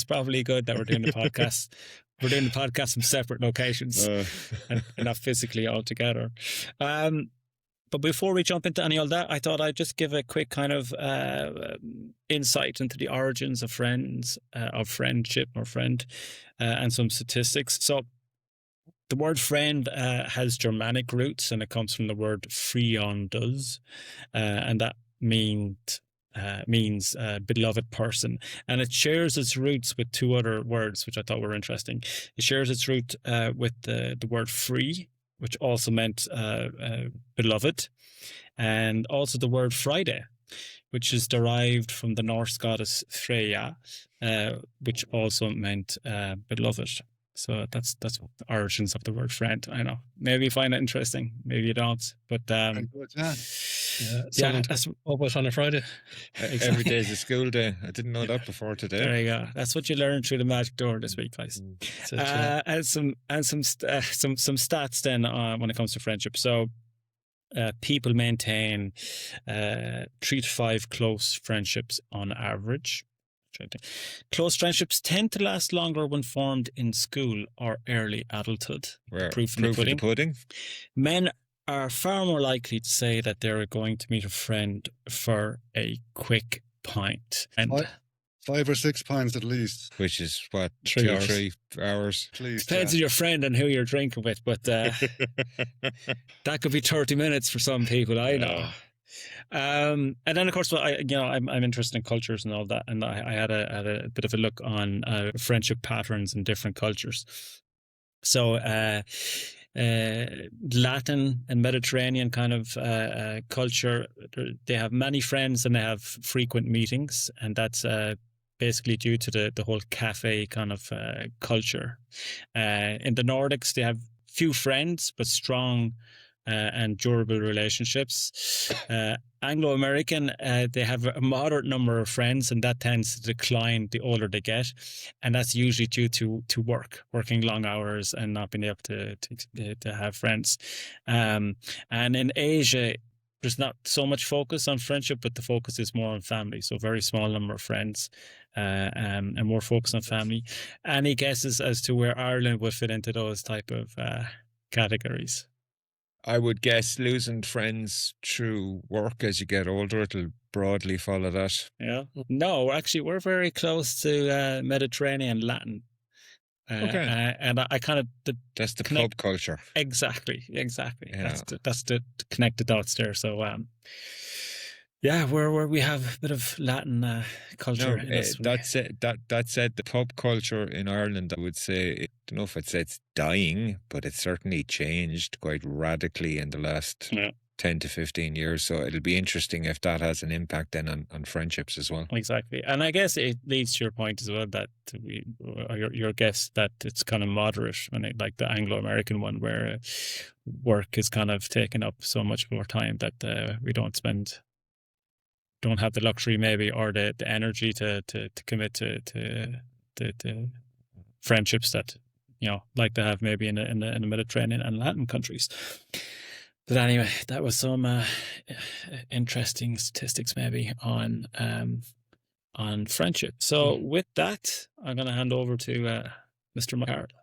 It's probably good that we're doing the podcast. We're doing the podcast from separate locations and not physically all together. But before we jump into any of that, I thought I'd just give a quick kind of insight into the origins of friends, of friendship or friend, and some statistics. So the word friend has Germanic roots, and it comes from the word friandus, and that means beloved person. And it shares its roots with two other words, which I thought were interesting. It shares its root with the word free, which also meant beloved, and also the word Friday, which is derived from the Norse goddess Freya, which also meant beloved. So that's the origins of the word friend. I know. Maybe you find it interesting. Maybe you don't. But that's always on a Friday. Exactly. Every day is a school day. I didn't know that before today. There you go. That's what you learned through the magic door this week, guys. And some stats then when it comes to friendship. So people maintain 3 to 5 close friendships on average. Close friendships tend to last longer when formed in school or early adulthood. Proof in the pudding. Men are far more likely to say that they're going to meet a friend for a quick pint. And 5 or 6 pints at least. Which is what, 3 hours. 3 hours. Depends on your friend and who you're drinking with, but that could be 30 minutes for some people, I know. And then of course, I'm interested in cultures and all that, and I had a bit of a look on friendship patterns in different cultures. So Latin and Mediterranean kind of culture, they have many friends and they have frequent meetings, and that's basically due to the whole cafe kind of culture. In the Nordics, they have few friends but strong and durable relationships. Anglo-American, they have a moderate number of friends, and that tends to decline the older they get, and that's usually due to working long hours and not being able to have friends. And in Asia, there's not so much focus on friendship, but the focus is more on family. So very small number of friends, and more focus on family. Any guesses as to where Ireland would fit into those type of categories? I would guess losing friends through work as you get older, it'll broadly follow that. Yeah. No, actually, we're very close to Mediterranean Latin. Okay. And I kind of... That's the pub culture. Exactly. Yeah. That's the connect the dots there. So, where we have a bit of Latin culture. That said, the pub culture in Ireland, I would say, I don't know if I'd say it's dying, but it's certainly changed quite radically in the last 10 to 15 years. So it'll be interesting if that has an impact then on friendships as well. Exactly. And I guess it leads to your point as well, that your guess that it's kind of moderate, like the Anglo-American one, where work is kind of taking up so much more time that we don't have the luxury maybe or the energy to commit to friendships that like to have maybe in the Mediterranean and Latin countries. But anyway, that was some interesting statistics maybe on friendship. So with that, I'm going to hand over to Mr. McCarroll.